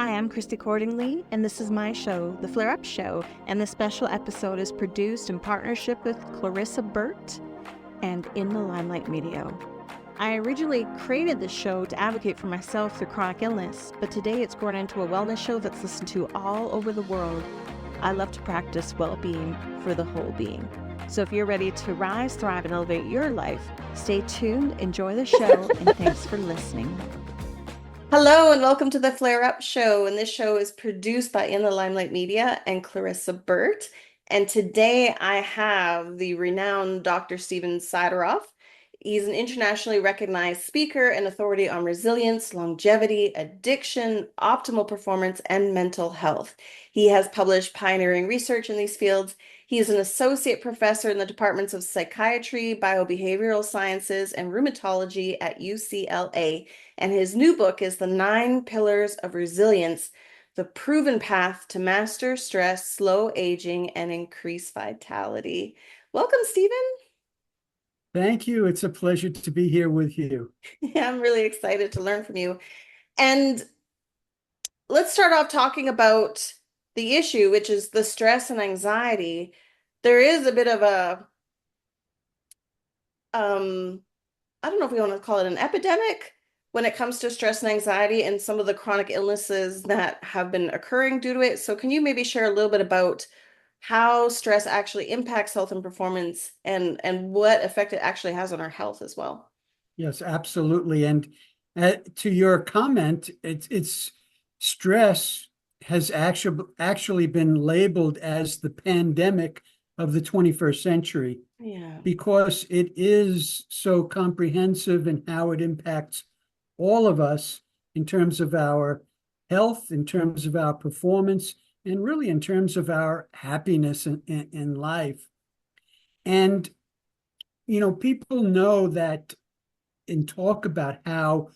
Hi, I'm Chrissy Cordingley, and this is my show, The Flare Up Show, and this special episode is produced in partnership with Clarissa, Burt, and in the Limelight Media. I originally created this show to advocate for myself through chronic illness, but today it's grown into a wellness show that's listened to all over the world. I love to practice well-being for the whole being. So if you're ready to rise, thrive, and elevate your life, stay tuned, enjoy the show, and thanks for listening. Hello and welcome to the Flare Up Show, and this show is produced by In the Limelight Media and Clarissa Burt. And today I have the renowned Dr. Stephen Sideroff. He's an internationally recognized speaker and authority on resilience, longevity, addiction, optimal performance, and mental health. He has published pioneering research in these fields. He is an associate professor in the departments of Psychiatry, Biobehavioral Sciences, and Rheumatology at UCLA. And his new book is The 9 Pillars of Resilience, the proven path to master stress, slow aging, and increase vitality. Welcome, Stephen. Thank you. It's a pleasure to be here with you. Yeah, I'm really excited to learn from you. And let's start off talking about the issue, which is the stress and anxiety. There is a bit of a, I don't know if we want to call it an epidemic when it comes to stress and anxiety and some of the chronic illnesses that have been occurring due to it. So can you maybe share a little bit about how stress actually impacts health and performance and what effect it actually has on our health as well? Yes, absolutely. And to your comment, it's stress has actually been labeled as the pandemic of the 21st century. Yeah. Because it is so comprehensive in how it impacts all of us in terms of our health, in terms of our performance, and really in terms of our happiness in life. And, people know that and talk about how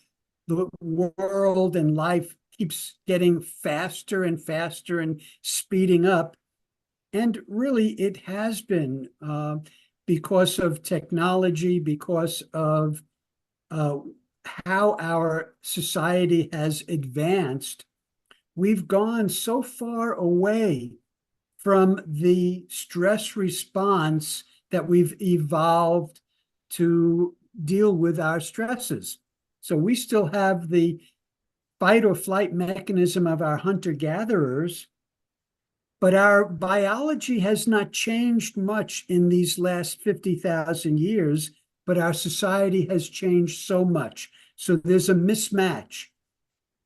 the world and life keeps getting faster and faster and speeding up. And really, it has been because of technology, because of how our society has advanced. We've gone so far away from the stress response that we've evolved to deal with our stresses. So we still have the fight or flight mechanism of our hunter-gatherers, but our biology has not changed much in these last 50,000 years, but our society has changed so much. So there's a mismatch.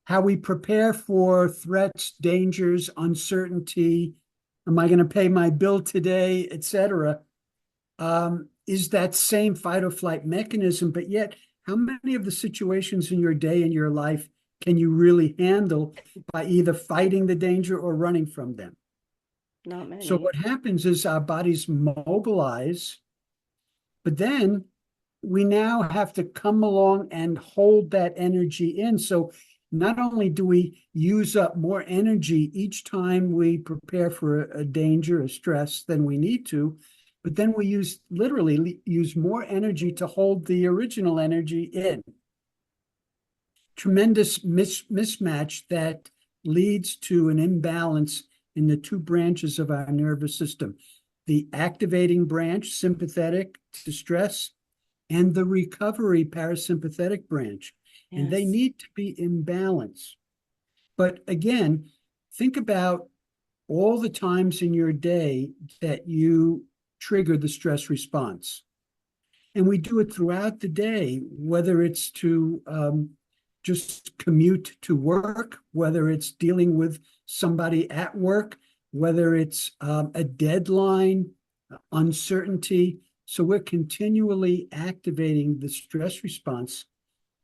How we prepare for threats, dangers, uncertainty, am I going to pay my bill today, etc., is that same fight or flight mechanism. But yet, how many of the situations in your day and your life can you really handle by either fighting the danger or running from them? Not many. So what happens is our bodies mobilize, but then we now have to come along and hold that energy in. So not only do we use up more energy each time we prepare for a danger, a stress than we need to, but then we literally use more energy to hold the original energy in. Tremendous mismatch that leads to an imbalance in the 2 branches of our nervous system, the activating branch, sympathetic to stress, and the recovery parasympathetic branch. Yes. And they need to be in balance. But again, think about all the times in your day that you trigger the stress response. And we do it throughout the day, whether it's to just commute to work, whether it's dealing with somebody at work, whether it's a deadline, uncertainty. So we're continually activating the stress response.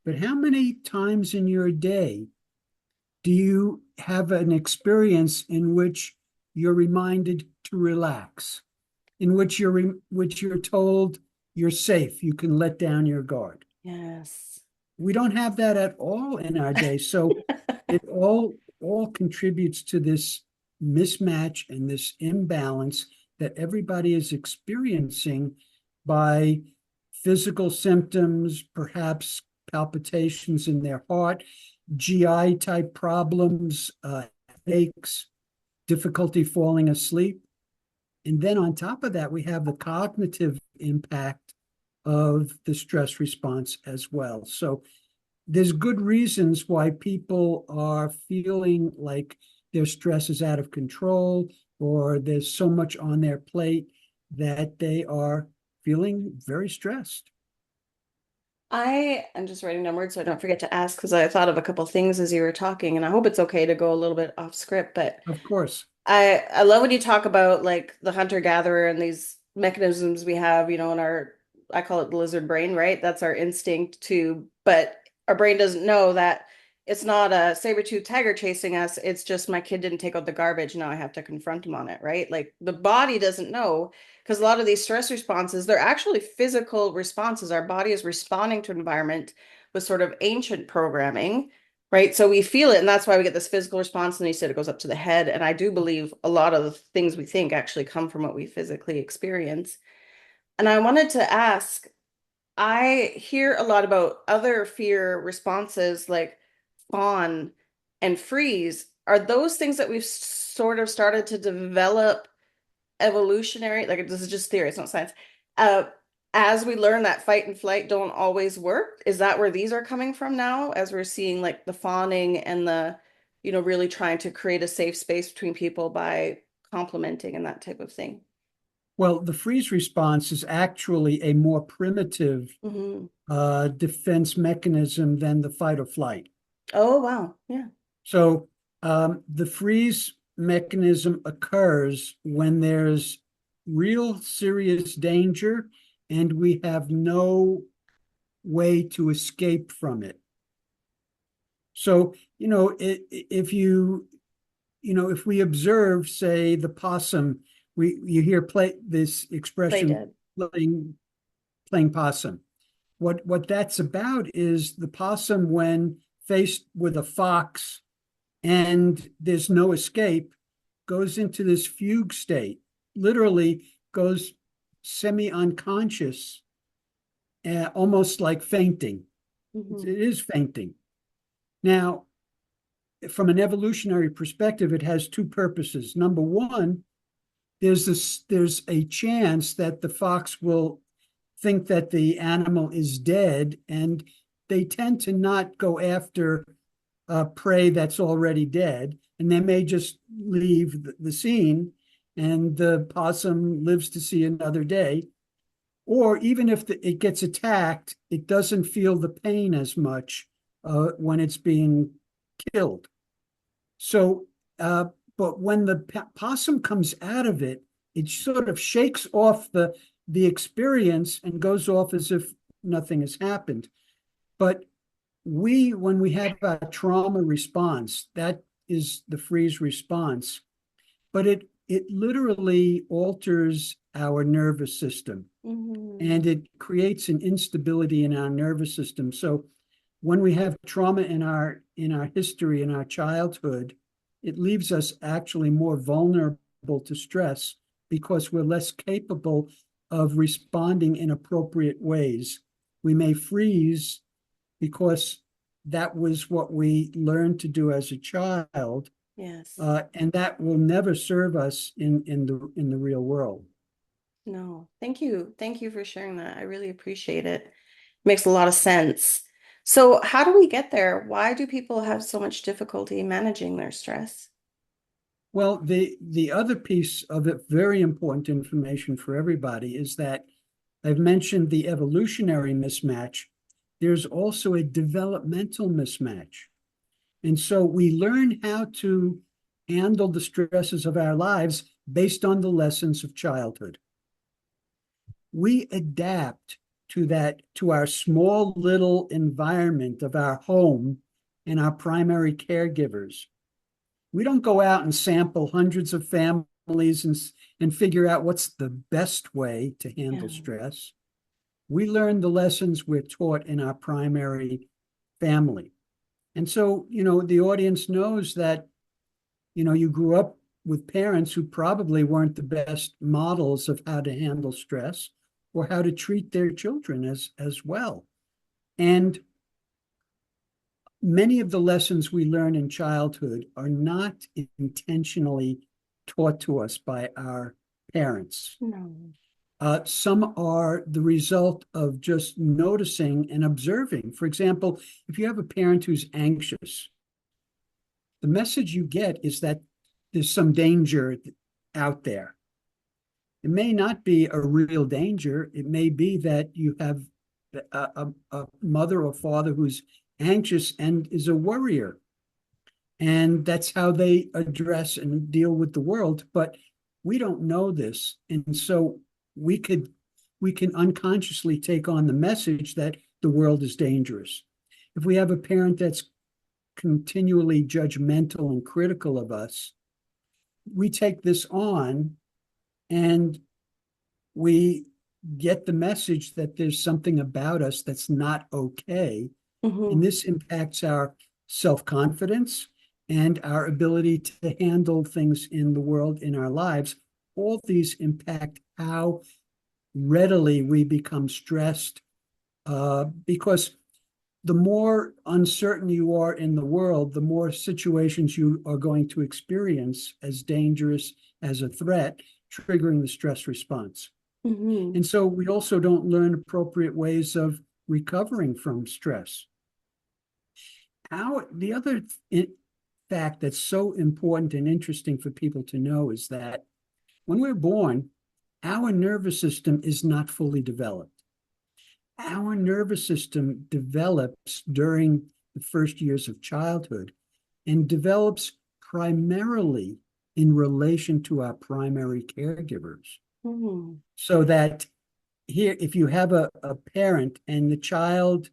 But how many times in your day do you have an experience in which you're reminded to relax, in which you're told you're safe, you can let down your guard? Yes. We don't have that at all in our day. So it all contributes to this mismatch and this imbalance that everybody is experiencing by physical symptoms, perhaps palpitations in their heart, GI type problems, aches, difficulty falling asleep. And then on top of that, we have the cognitive impact of the stress response as well. So there's good reasons why people are feeling like their stress is out of control, or there's so much on their plate that they are feeling very stressed. I am just writing down words so I don't forget to ask, because I thought of a couple things as you were talking, and I hope it's okay to go a little bit off script, but Of course. I love when you talk about like the hunter-gatherer and these mechanisms we have, in our, I call it the lizard brain, right? That's our instinct to, but our brain doesn't know that it's not a saber-toothed tiger chasing us. It's just my kid didn't take out the garbage. Now I have to confront him on it, right? Like the body doesn't know, because a lot of these stress responses, they're actually physical responses. Our body is responding to environment with sort of ancient programming, right? So we feel it, and that's why we get this physical response. And you said it goes up to the head. And I do believe a lot of the things we think actually come from what we physically experience. And I wanted to ask, I hear a lot about other fear responses like fawn and freeze. Are those things that we've sort of started to develop evolutionary, like this is just theory, it's not science, uh as we learn that fight and flight don't always work? Is that where these are coming from now, as we're seeing like the fawning and the really trying to create a safe space between people by complimenting and that type of thing? Well, the freeze response is actually a more primitive Hmm. defense mechanism than the fight or flight. Oh, wow. Yeah. So the freeze mechanism occurs when there's real serious danger and we have no way to escape from it. So, if if we observe, say, the possum, you hear this Play expression, dead. playing possum. What that's about is the possum, when faced with a fox and there's no escape, goes into this fugue state, literally goes semi-unconscious, almost like fainting. Hmm. It is fainting. Now, from an evolutionary perspective, it has two purposes. Number one, there's a chance that the fox will think that the animal is dead, and they tend to not go after prey that's already dead, and they may just leave the scene, and the possum lives to see another day. Or even if it gets attacked, it doesn't feel the pain as much when it's being killed. So, but when the possum comes out of it, it sort of shakes off the experience and goes off as if nothing has happened. But when we have a trauma response, that is the freeze response, but it literally alters our nervous system, Hmm. and it creates an instability in our nervous system. So when we have trauma in our history, in our childhood, it leaves us actually more vulnerable to stress because we're less capable of responding in appropriate ways. We may freeze because that was what we learned to do as a child, Yes. and that will never serve us in the real world. No, thank you. Thank you for sharing that. I really appreciate it. Makes a lot of sense. So, how do we get there? Why do people have so much difficulty managing their stress? Well, the other piece of it, very important information for everybody, is that I've mentioned the evolutionary mismatch. There's also a developmental mismatch. And so we learn how to handle the stresses of our lives based on the lessons of childhood. We adapt to our small little environment of our home and our primary caregivers. We don't go out and sample hundreds of families and figure out what's the best way to handle Yeah. stress. We learn the lessons we're taught in our primary family. And so, the audience knows that, you grew up with parents who probably weren't the best models of how to handle stress or how to treat their children as well. And many of the lessons we learn in childhood are not intentionally taught to us by our parents. No. Some are the result of just noticing and observing. For example, if you have a parent who's anxious, the message you get is that there's some danger out there. It may not be a real danger. It may be that you have a mother or father who's anxious and is a worrier. And that's how they address and deal with the world. But we don't know this. And so we can unconsciously take on the message that the world is dangerous. If we have a parent that's continually judgmental and critical of us, we take this on and we get the message that there's something about us that's not okay. And this impacts our self-confidence and our ability to handle things in the world, in our lives. All these impact how readily we become stressed, because the more uncertain you are in the world, the more situations you are going to experience as dangerous as a threat, triggering the stress response. And so we also don't learn appropriate ways of recovering from stress. The other fact that's so important and interesting for people to know is that when we're born, our nervous system is not fully developed. Our nervous system develops during the first years of childhood and develops primarily in relation to our primary caregivers. So that here, if you have a parent and the child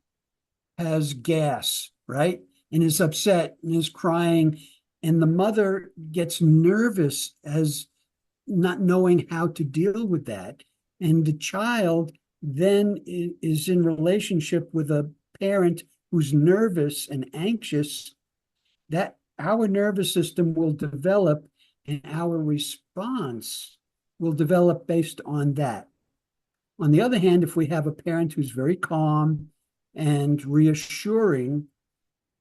has gas, right, and is upset and is crying, and the mother gets nervous as not knowing how to deal with that, and the child then is in relationship with a parent who's nervous and anxious, that our nervous system will develop and our response will develop based on that. On the other hand, if we have a parent who's very calm and reassuring,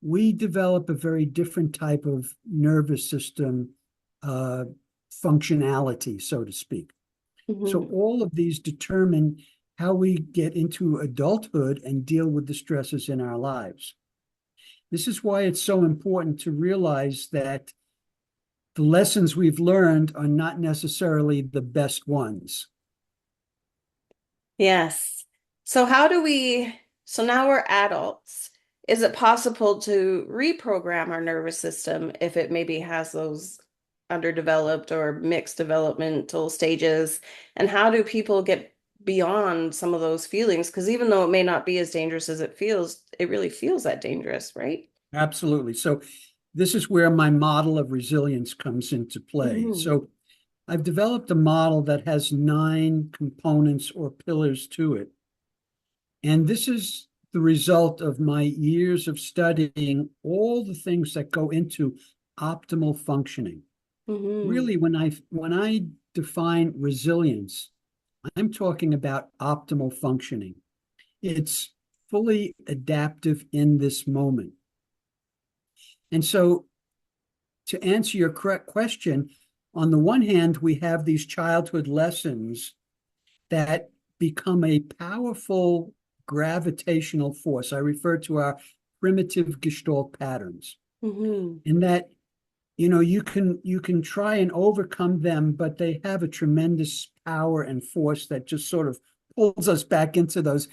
we develop a very different type of nervous system functionality, so to speak. So all of these determine how we get into adulthood and deal with the stresses in our lives. This is why it's so important to realize that the lessons we've learned are not necessarily the best ones. Yes. So so now we're adults. Is it possible to reprogram our nervous system if it maybe has those underdeveloped or mixed developmental stages? And how do people get beyond some of those feelings? Because even though it may not be as dangerous as it feels, it really feels that dangerous, right? Absolutely. So this is where my model of resilience comes into play. So I've developed a model that has 9 components or pillars to it. And this is the result of my years of studying all the things that go into optimal functioning. Really, when I define resilience, I'm talking about optimal functioning. It's fully adaptive in this moment. And so to answer your correct question, on the one hand, we have these childhood lessons that become a powerful gravitational force. I refer to our primitive Gestalt patterns. In that, you can try and overcome them, but they have a tremendous power and force that just sort of pulls us back into those.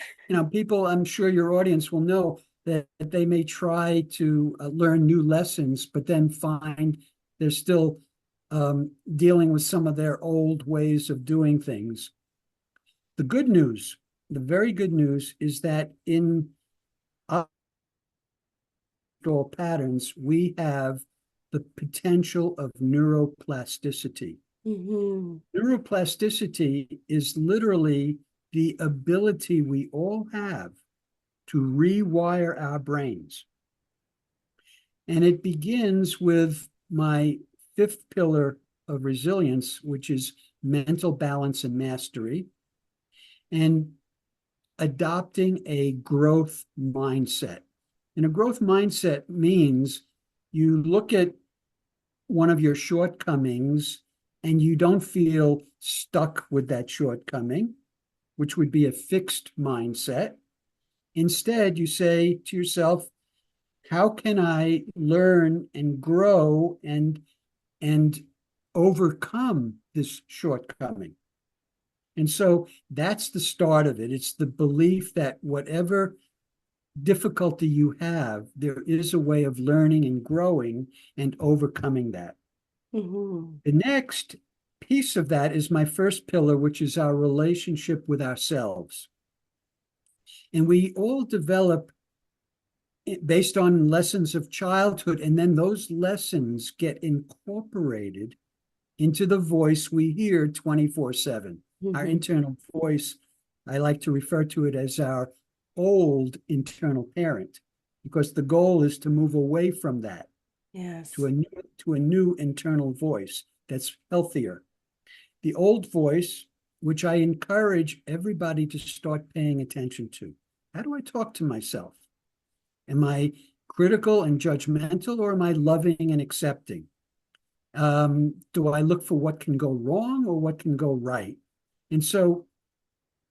People, I'm sure your audience will know that they may try to learn new lessons, but then find they're still dealing with some of their old ways of doing things. The very good news is that in patterns, we have the potential of neuroplasticity. Neuroplasticity is literally the ability we all have to rewire our brains. And it begins with my 5th pillar of resilience, which is mental balance and mastery, and adopting a growth mindset. And a growth mindset means you look at one of your shortcomings and you don't feel stuck with that shortcoming, which would be a fixed mindset. Instead, you say to yourself, how can I learn and grow and overcome this shortcoming? And so that's the start of it. It's the belief that whatever difficulty you have, there is a way of learning and growing and overcoming that. Mm-hmm. The next piece of that is my first pillar, which is our relationship with ourselves. And we all develop based on lessons of childhood, and then those lessons get incorporated into the voice we hear 24/7. Our internal voice, I like to refer to it as our old internal parent, because the goal is to move away from that. Yes. To a new internal voice that's healthier. The old voice, which I encourage everybody to start paying attention to. How do I talk to myself? Am I critical and judgmental, or am I loving and accepting? Do I look for what can go wrong or what can go right? And so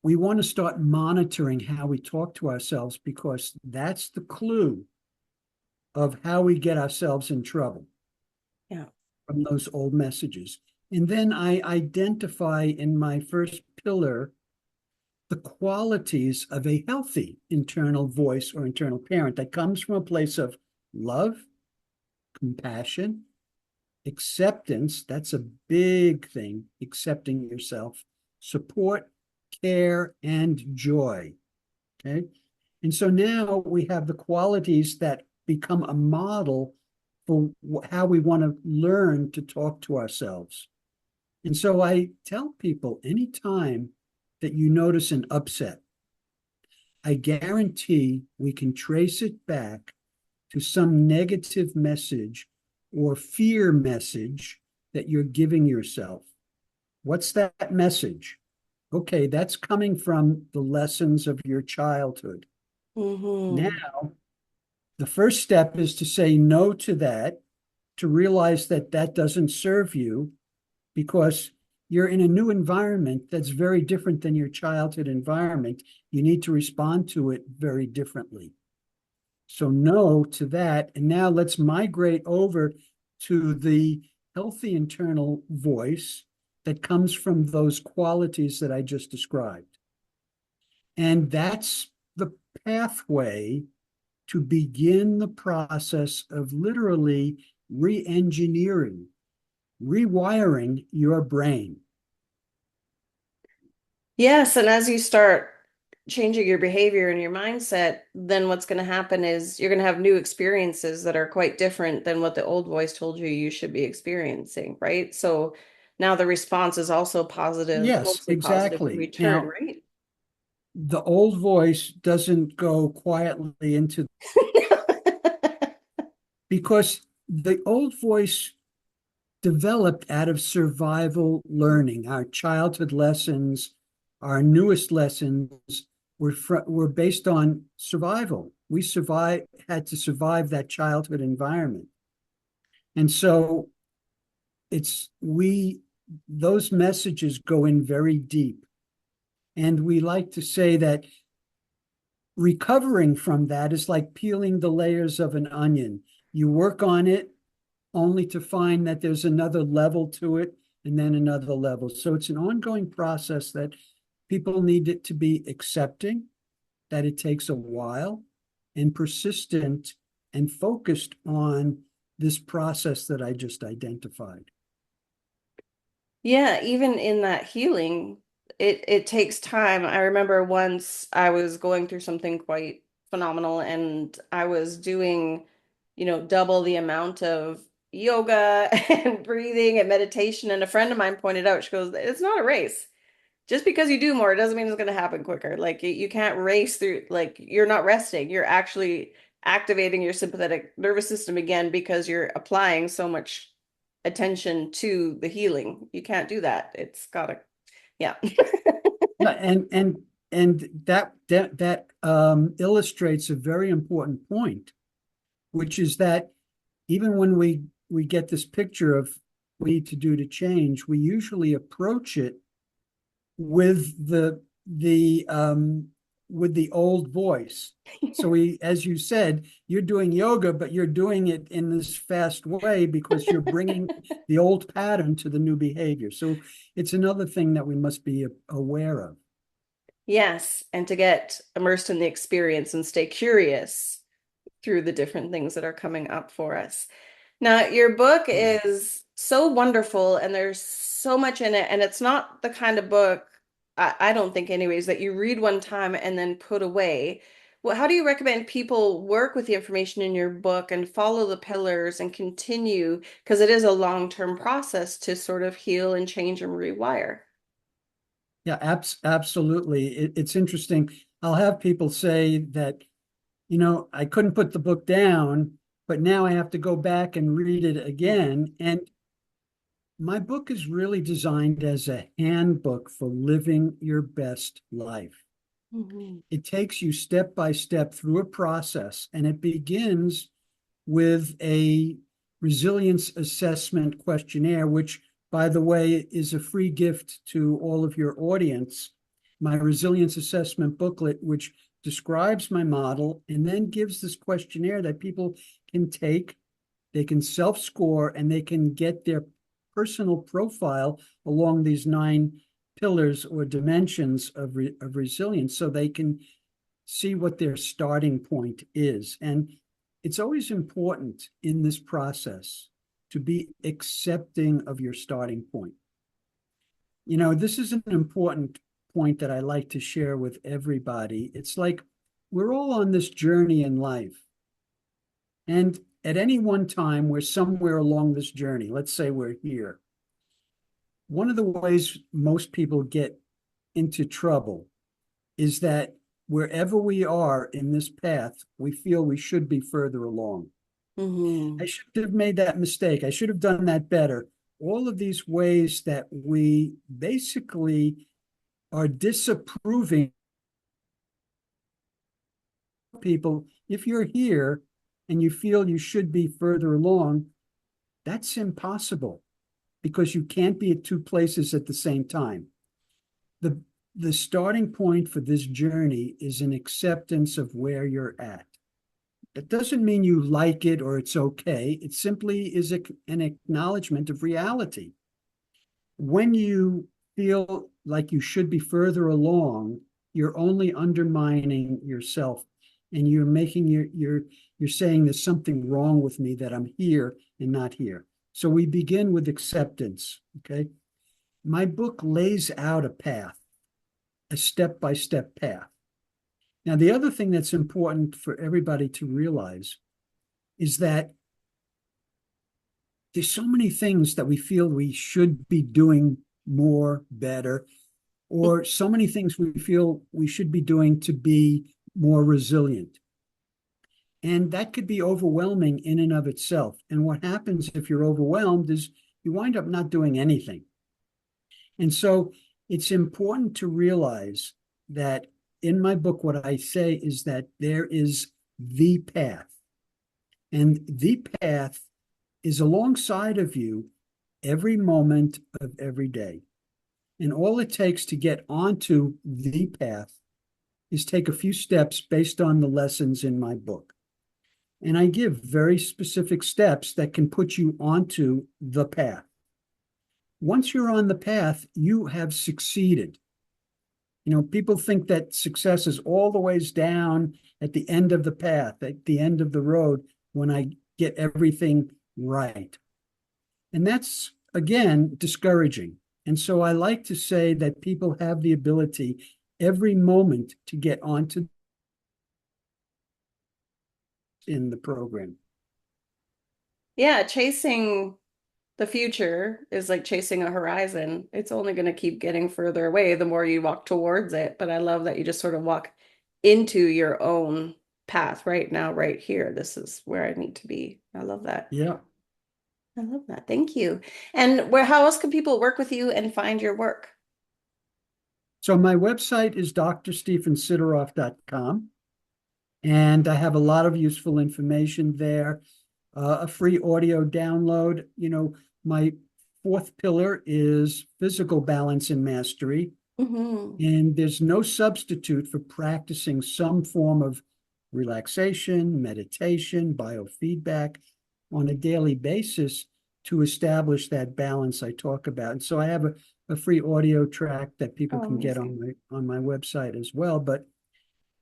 we want to start monitoring how we talk to ourselves, because that's the clue of how we get ourselves in trouble. Yeah. From those old messages. And then I identify in my first pillar the qualities of a healthy internal voice or internal parent that comes from a place of love, compassion, acceptance. That's a big thing, accepting yourself, support, care, and joy. Okay. And so now we have the qualities that become a model for how we want to learn to talk to ourselves. And so I tell people, anytime that you notice an upset, I guarantee we can trace it back to some negative message or fear message that you're giving yourself. What's that message? Okay, that's coming from the lessons of your childhood. Now, the first step is to say no to that, to realize that that doesn't serve you, because you're in a new environment that's very different than your childhood environment. You need to respond to it very differently. So no to that. And now let's migrate over to the healthy internal voice that comes from those qualities that I just described. And that's the pathway to begin the process of literally re-engineering, rewiring your brain. Yes, and as you start changing your behavior and your mindset, then what's going to happen is you're going to have new experiences that are quite different than what the old voice told you you should be experiencing, right? So now the response is also positive, Yes, mostly positive in exactly. return, Now, right? the old voice doesn't go quietly into, because the old voice developed out of survival learning. Our childhood lessons, our newest lessons were based on survival. We had to survive that childhood environment. And so those messages go in very deep. And we like to say that recovering from that is like peeling the layers of an onion. You work on it only to find that there's another level to it, and then another level. So it's an ongoing process that people need it to be accepting, that it takes a while, and persistent and focused on this process that I just identified. Yeah, even in that healing, it takes time. I remember once I was going through something quite phenomenal, and I was doing, double the amount of yoga and breathing and meditation. And a friend of mine pointed out, she goes, it's not a race. Just because you do more, it doesn't mean it's going to happen quicker. Like you can't race through, like you're not resting. You're actually activating your sympathetic nervous system again because you're applying so much attention to the healing. You can't do that. It's gotta, yeah. And and that illustrates a very important point, which is that even when we get this picture of what we need to do to change, we usually approach it with the old voice. So as you said, you're doing yoga, but you're doing it in this fast way because you're bringing the old pattern to the new behavior. So it's another thing that we must be aware of. Yes, and to get immersed in the experience and stay curious through the different things that are coming up for us. Now, your book is so wonderful and there's so much in it, and it's not the kind of book, I don't think anyways, that you read one time and then put away. Well, how do you recommend people work with the information in your book and follow the pillars and continue? Because it is a long-term process to sort of heal and change and rewire. Yeah, absolutely. It's interesting. I'll have people say that, I couldn't put the book down, but now I have to go back and read it again. And my book is really designed as a handbook for living your best life. Mhm. It takes you step by step through a process, and it begins with a resilience assessment questionnaire, which, by the way, is a free gift to all of your audience. My resilience assessment booklet, which describes my model and then gives this questionnaire that people can take, they can self-score, and they can get their personal profile along these 9 pillars or dimensions of resilience, so they can see what their starting point is. And it's always important in this process to be accepting of your starting point. This is an important point that I like to share with everybody. It's like we're all on this journey in life. And at any one time, we're somewhere along this journey. Let's say we're here. One of the ways most people get into trouble is that wherever we are in this path, we feel we should be further along. I should have made that mistake. I should have done that better. All of these ways that we basically are disapproving people. If you're here and you feel you should be further along, that's impossible because you can't be at 2 places at the same time. The starting point for this journey is an acceptance of where you're at. That doesn't mean you like it or it's okay. It simply is an acknowledgement of reality. When you feel like you should be further along, you're only undermining yourself, and you're making you're saying there's something wrong with me that I'm here and not here. So we begin with acceptance. Okay. My book lays out a path, a step-by-step path. Now, the other thing that's important for everybody to realize is that there's so many things that we feel we should be doing more, better, or so many things we feel we should be doing to be more resilient. And that could be overwhelming in and of itself. And what happens if you're overwhelmed is you wind up not doing anything. And so it's important to realize that in my book, what I say is that there is the path. And the path is alongside of you every moment of every day. And all it takes to get onto the path is take a few steps based on the lessons in my book. And I give very specific steps that can put you onto the path. Once you're on the path, you have succeeded. People think that success is all the ways down at the end of the path, at the end of the road, when I get everything right. And that's, again, discouraging. And so I like to say that people have the ability every moment to get onto in the program. Yeah, chasing the future is like chasing a horizon. It's only going to keep getting further away the more you walk towards it. But I love that you just sort of walk into your own path right now, right here. This is where I need to be. I love that. Yeah. I love that. Thank you. And how else can people work with you and find your work? So my website is drstephensideroff.com, and I have a lot of useful information there. A free audio download. My fourth pillar is physical balance and mastery. Mm-hmm. And there's no substitute for practicing some form of relaxation, meditation, biofeedback on a daily basis to establish that balance I talk about. And so I have a free audio track that people Oh, can get amazing. on my website as well. But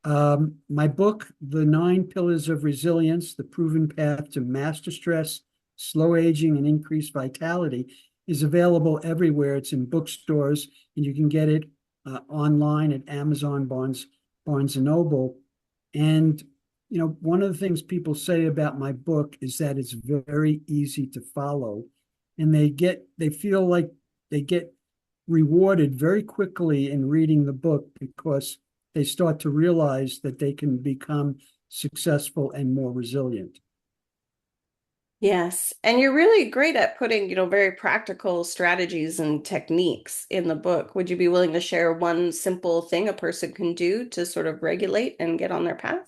my book, The 9 Pillars of Resilience, The Proven Path to Master Stress, Slow Aging, and Increased Vitality, is available everywhere. It's in bookstores, and you can get it online at Amazon, Barnes and Noble. And, one of the things people say about my book is that it's very easy to follow. And they feel like they get rewarded very quickly in reading the book because they start to realize that they can become successful and more resilient. Yes. And you're really great at putting, very practical strategies and techniques in the book. Would you be willing to share one simple thing a person can do to sort of regulate and get on their path?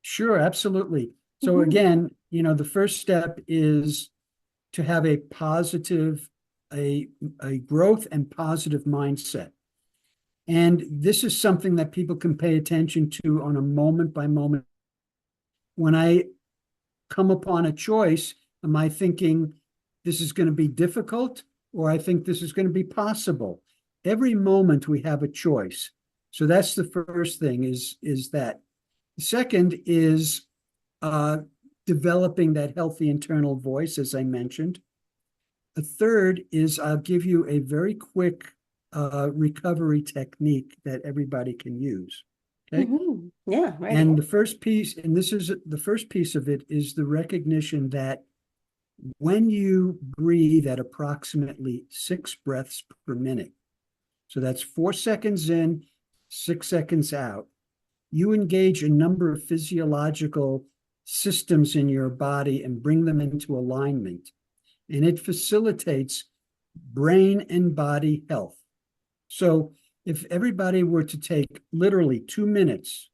Sure, absolutely. So Mhm. again, the first step is to have a positive, a growth and positive mindset. And this is something that people can pay attention to on a moment by moment. When I come upon a choice, am I thinking this is going to be difficult, or I think this is going to be possible? Every moment we have a choice. So that's the first thing is that. The second is uh, developing that healthy internal voice, as I mentioned. A third is I'll give you a very quick recovery technique that everybody can use. Okay. Yeah, ready. And the first piece, and this is the first piece of it, is the recognition that when you breathe at approximately 6 breaths per minute, so that's 4 seconds in, 6 seconds out, you engage a number of physiological systems in your body and bring them into alignment. And it facilitates brain and body health. So if everybody were to take literally 2 minutes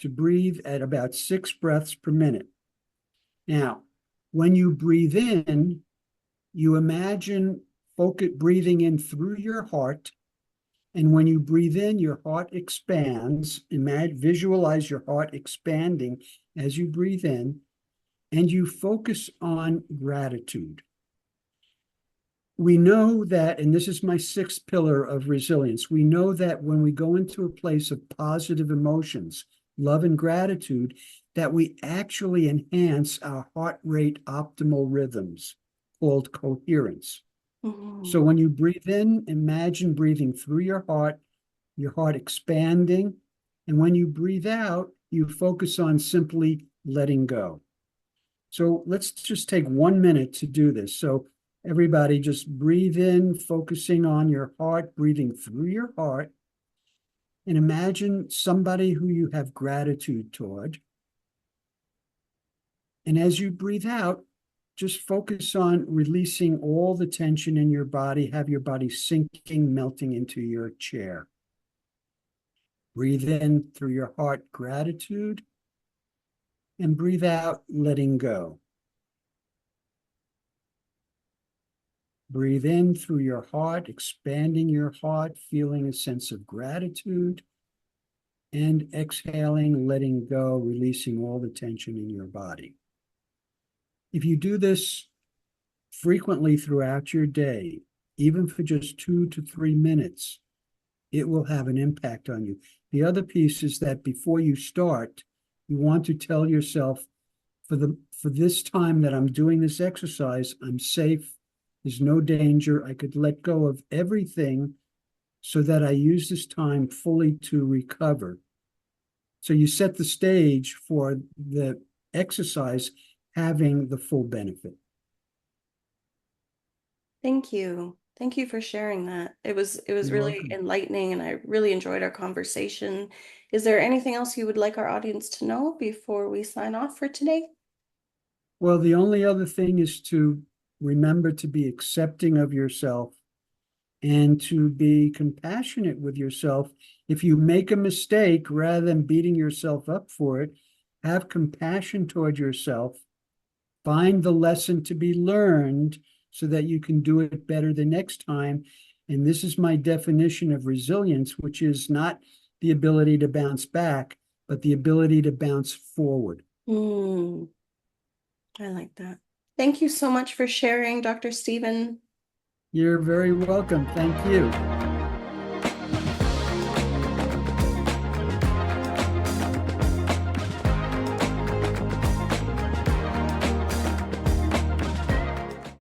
to breathe at about 6 breaths per minute. Now, when you breathe in, you imagine focus breathing in through your heart. And when you breathe in, your heart expands. Visualize your heart expanding as you breathe in, and you focus on gratitude. We know that, and this is my sixth pillar of resilience, we know that when we go into a place of positive emotions, love and gratitude, that we actually enhance our heart rate optimal rhythms called coherence. So Mhm. when you breathe in, imagine breathing through your heart expanding. And when you breathe out, you focus on simply letting go. So let's just take 1 minute to do this. So everybody just breathe in, focusing on your heart, breathing through your heart, and imagine somebody who you have gratitude toward. And as you breathe out, just focus on releasing all the tension in your body, have your body sinking, melting into your chair. Breathe in through your heart, gratitude, and breathe out, letting go. Breathe in through your heart, expanding your heart, feeling a sense of gratitude, and exhaling, letting go, releasing all the tension in your body. If you do this frequently throughout your day, even for just 2 to 3 minutes, it will have an impact on you. The other piece is that before you start, you want to tell yourself, for this time that I'm doing this exercise, I'm safe. There's no danger. I could let go of everything so that I use this time fully to recover. So you set the stage for the exercise having the full benefit. Thank you. Thank you for sharing that. It was You're really welcome. enlightening and I really enjoyed our conversation. Is there anything else you would like our audience to know before we sign off for today? Well, the only other thing is to remember to be accepting of yourself and to be compassionate with yourself. If you make a mistake, rather than beating yourself up for it, have compassion toward yourself. Find the lesson to be learned so that you can do it better the next time. And this is my definition of resilience, which is not the ability to bounce back, but the ability to bounce forward. I like that. Thank you so much for sharing, Dr. Stephen. You're very welcome. Thank you.